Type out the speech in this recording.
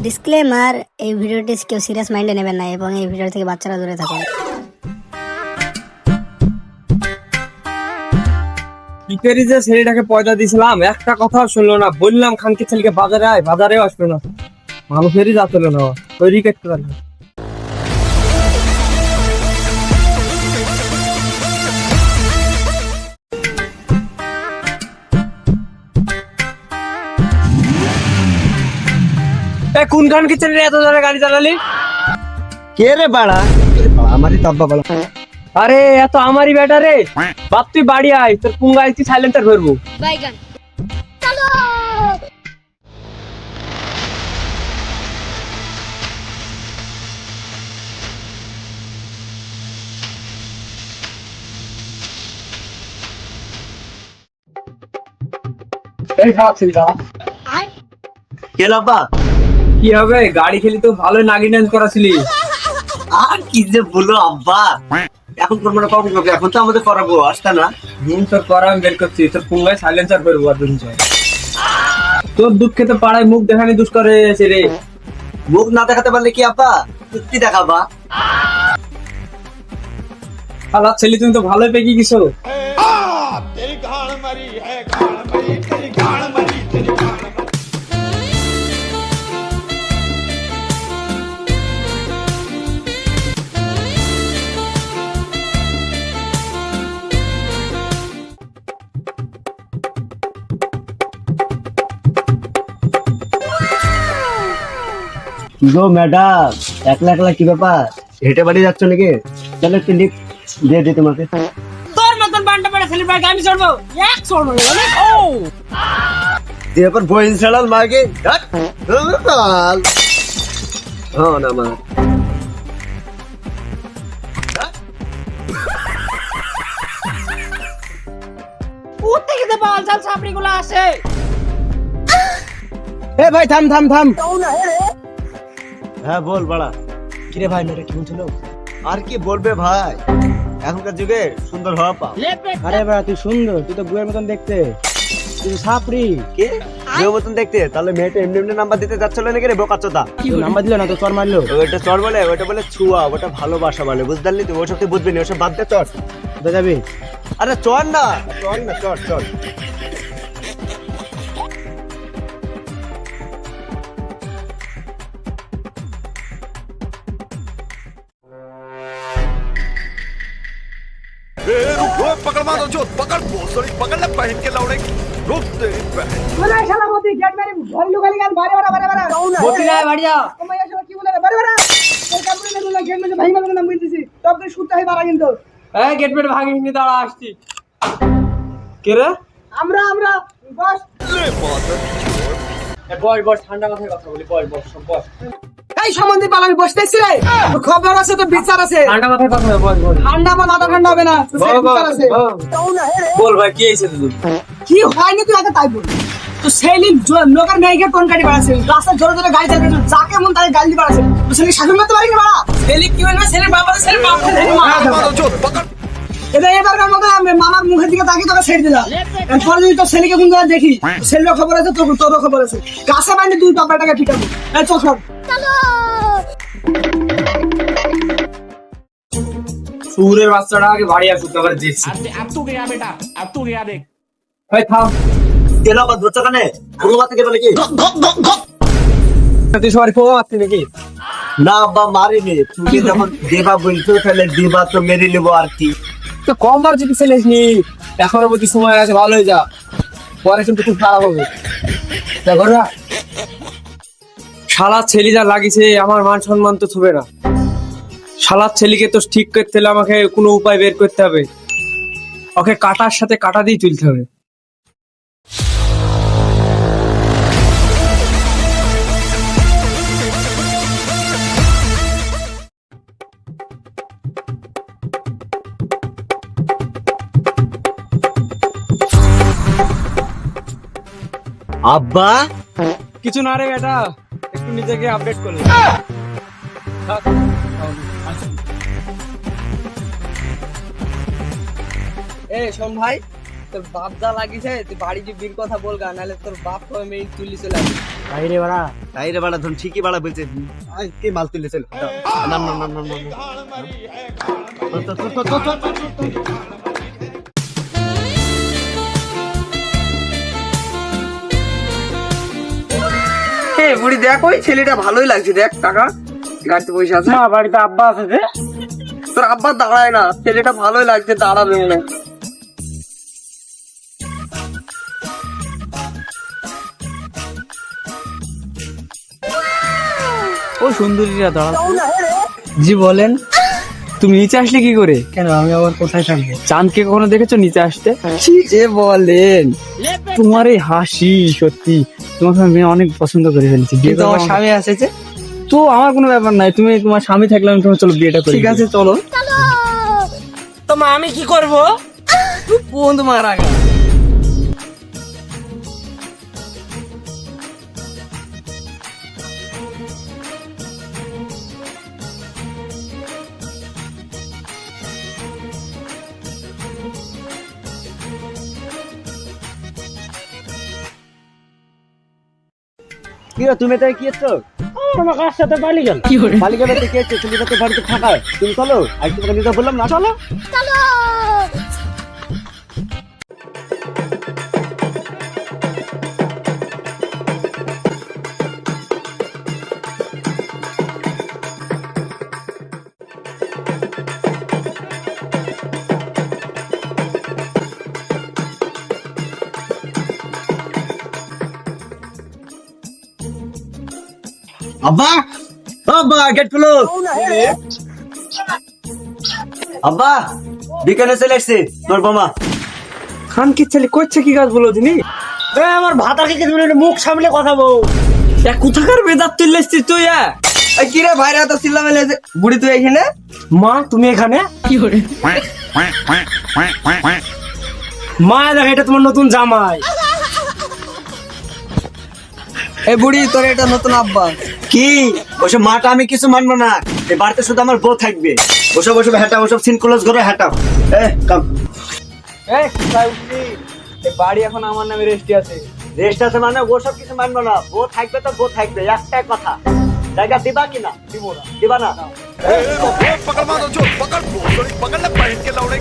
Disclaimer, এই ভিডিওটি কেউ সিরিয়াস মাইন্ডে নেবেন না এবং এই ভিডিও থেকে বাচ্চারা দূরে থাকুন। পিকেরি যে ছেলেটাকে পয়দা দিয়েছিলাম একটা কথাও শুনলো না। বললাম খানকে ছেলেকে বাজারে আয়, বাজারেও আসলো না। ভালো ফেরি যাচ্ছিল না, তৈরি করতে পারলো। কোন খানকে ছেলে এত জোরে গাড়ি চালালি? কে রে বাড়া? আমারই তাব্বা বাড়া। আরে এত আমারই বেটা রে। বাপ তুই বাড়ি আয়, তোর কোন গাড়ি সাইলেন্সার ভরবো। বাইগান চলো। এই খারাপ ছিল দাদা। কে লাব্বা? কি হবে, গাড়ি খেলি তো ভালো নাগিন ডান্স করাছিলি। আর কি যে বলো আব্বা, এখন করবো না কখন করবে? এখন তো আমাদের করাবো, আসতা না। তোর করা আমি বের করছি, তোর কোন গাড়ি সাইলেন্সার ভরবো। আর দুদিন তোর দুঃখে তো পাড়ায় মুখ দেখানি দুষ করে রে। মুখ না দেখাতে পারলে কি আব্বা সত্যি দেখাবা? আল্লাহ ছেলে, তুমি তো ভালোই পেকি গেছো। तेरी गाड़ मरी है गाड़ मरी तेरी गाड़ मरी तेरी गाड़ मरी গো ম্যাডাম, একলা একলা কি ব্যাপার? হেঁটে বাড়ি যাচ্ছ নাকি? চলো একটু লিফট দিয়ে দিই তোমাকে। তোর মতন বান্ডা পড়া ছেলে ভাই আমি চড়বো, এক চড়বো। দিয়ে এবার বইন ছাড়াল মাকে। হ্যাঁ না মা, কোথা থেকে যে বাল জাল সাপড়ি গুলো আসে? এ ভাই থাম থাম থাম। হ্যাঁ বল বাড়া। কিরে ভাই, মেয়েটা কেমন ছিল? আর কি বলবে ভাই, এখনকার যুগে সুন্দর হওয়া পাও। আরে ভাই তুই সুন্দর, তুই তো বুয়ের মতন দেখতে, তুই সাপড়ি। কে মেয়ে মতন দেখতে? তাহলে মেয়েটা এমনি এমনি নাম্বার দিতে যাচ্ছিল নাকি রে বোকাচোদা? নাম্বার দিল না তো চর মারলো। ওইটা চর বলে, ওইটা বলে ছুয়া, ওটা ভালোবাসা বলে, বুঝতে পারলি? তুই ওসব তুই বুঝবি না, ওসব বাদ দে, চর। কোথায় যাবি? আরে চর না, চর না, চর চর। रुक पकड़ मारो जो पकड़ भोसड़ी पकड़ ले पहन के लौड़े रुक तेरी बहन বলে শালা মতি গেট মারি ঘরে লুকালি গান বারে বারে বারে বারে মতি যায় বাড়ি যা। তোমার শালা কি বলে রে বারে বারে তোর কাপড়ে না লুলা গেট মারি ভাই মারবে না বলতেছি তব তুই শুতে হয় বাড়া কিন্তু এই গেট পেট ভাগিস নি, দাঁড়া আসছি। কে রে? আমরা বস ले माता বস বস, ঠান্ডা মাথায় কথা বলি। বস বস সব বস। এই সম্বন্ধে পালা আমি বসতেছি রে খবর আছে তো বিচার আছে ঠান্ডা মাথায় কথা বল। বস বস ঠান্ডা বা মাথা ঠান্ডা হবে না তো সেই বিচার আছে বল ভাই, কি হয়েছে তোর? কি হয়নি তুই আগে তাই বল তো সেলিম লোকের মেয়েকে কোন গাড়ি বাড়াছে রাস্তায় জোরে জোরে গাড়ি চালাবে যাকে মন তাকে গাড়ি বাড়াছে তো সেলিম শাসন করতে পারি না বাড়া সেলিম কি হইবে সেলিম বাবা সেলিম বাপ मारो जो पकड़ এবারকার মতো আমি মামার মুখের দিকে তাকিয়ে তোকে ছেড়ে দিলাম এরপর যদি তোর ছেলেকে কোন জায়গায় দেখি ছেলেরও খবর আছে তোরও খবর আছে গাছে বাঁধে দুই বাবাটাকে পিটাবো এই চল সব সুরের বাচ্চাটা আগে বাড়ি আসুক, তারপরে দেখছি। अब तू गया बेटा, अब तू गया देख। ভাই থাম। কেন আবার ধরছো কানে? কোনো মাথা কে বলে কি? তুই সবাই ফোন মারতি নাকি? না আব্বা মারিনি, তুমি যখন দেবা বলছো তাহলে দেবা তো মেরে নেবো আর কি। তো কম বার যদি ছেলেস নি, এখনো বলছি সময় আছে, ভালো হয়ে যা, পরে কিন্তু খুব খারাপ হবে। দেখো না, শালা ছেলে যা লাগিছে, আমার মান সম্মান তো থুবে না। শালার ছেলেকে তো ঠিক করতে হলে আমাকে কোনো উপায় বের করতে হবে। ওকে কাটার সাথে কাটা দিয়ে তুলতে হবে। আব্বা কিছু না রে বেটা, একটু নিজেকে আপডেট করলে। এ শোন ভাই, তোর বাপ যা লাগিছে তুই বাড়ি যে বীর কথা বলগা নাহলে তোর বাপ কবে মেয়ে তুলি চলে আসবে। তাই রে বাড়া তাই রে বাড়া ধন ঠিকই বাড়া বলছে কে মাল তুলে চল নাম নাম নাম নাম নাম गाड़ मरी है गाड़ मरी চল, চল, চল, চল, চল, চল। বুড়ি দেখ ওই ছেলেটা ভালোই লাগছে, দেখ টাকা গাড়িতে পয়সা আছে। না বাড়িতে আব্বা আছে যে তোর আব্বা দাঁড়ায় না, ছেলেটা ভালোই লাগছে, দাঁড়াবে না। ও সুন্দরীরা দাঁড়া। জি বলেন। তুমি নিচে আসলে কি করে? কেন আমি আবার কোথায় থাকবো? চাঁদকে কখনো দেখেছো নিচে আসতে? কি যে বলেন, তোমার এই হাসি সত্যি, তোমাকে আমি অনেক পছন্দ করে ফেলেছি। বিয়ে কিন্তু করবো আমার আমাকে? স্বামী আছে যে। তো আমার কোনো ব্যাপার নাই, তুমি তোমার স্বামী থাকলে আমি তোমার চলো বিয়েটা করি। ঠিক আছে চলো। তো মা আমি কি করবো? বন্ধু মারা গেল। কি রে, তুমি তাই কি এসছো? তোমার কার সাথে পালি গেল? মালিকের বাড়িতে কে এসছো? তুমি তো বাড়িতে থাকা, তুমি চলো। আজ তোমাকে নিতে বললাম না, চলো। আব্বা, আব্বা গেট খুলো। আব্বা বিকানে চলে আসছে তোর বাবা। খান কি ছেলে করছে কি কাজ বলো তিনি? আমার ভাতাকে কি তুমি মুখ সামলে কথা বল। কোথাকার বেদাত তুললে এসছিস তুই? কি রে ভাইরা তো চিল্লা মেলে, বুড়ি তুই এখানে? মা তুমি এখানে? মা দেখ, এটা তোমার নতুন জামাই। এই বুড়ি তোর এটা নতুন আব্বা। কি ওসব মাটা আমি কিছু মানবো না, এই বাড়িতে শুধু আমার বউ থাকবে। ওসব ওসব হ্যাটাও, ওসব সিন ক্লোজ করে হ্যাটাও। কাম বাড়ি এখন আমার নামে রেস্টি আছে। রেস্ট আছে মানে ওসব কিছু মানবো না। বউ থাকবে তো বউ থাকবে, একটাই কথা। জায়গা দিবা কিনা? দিব না। দিবা না? पकड़ मारो जो पकड़ पकड़ ले पहन के लौड़े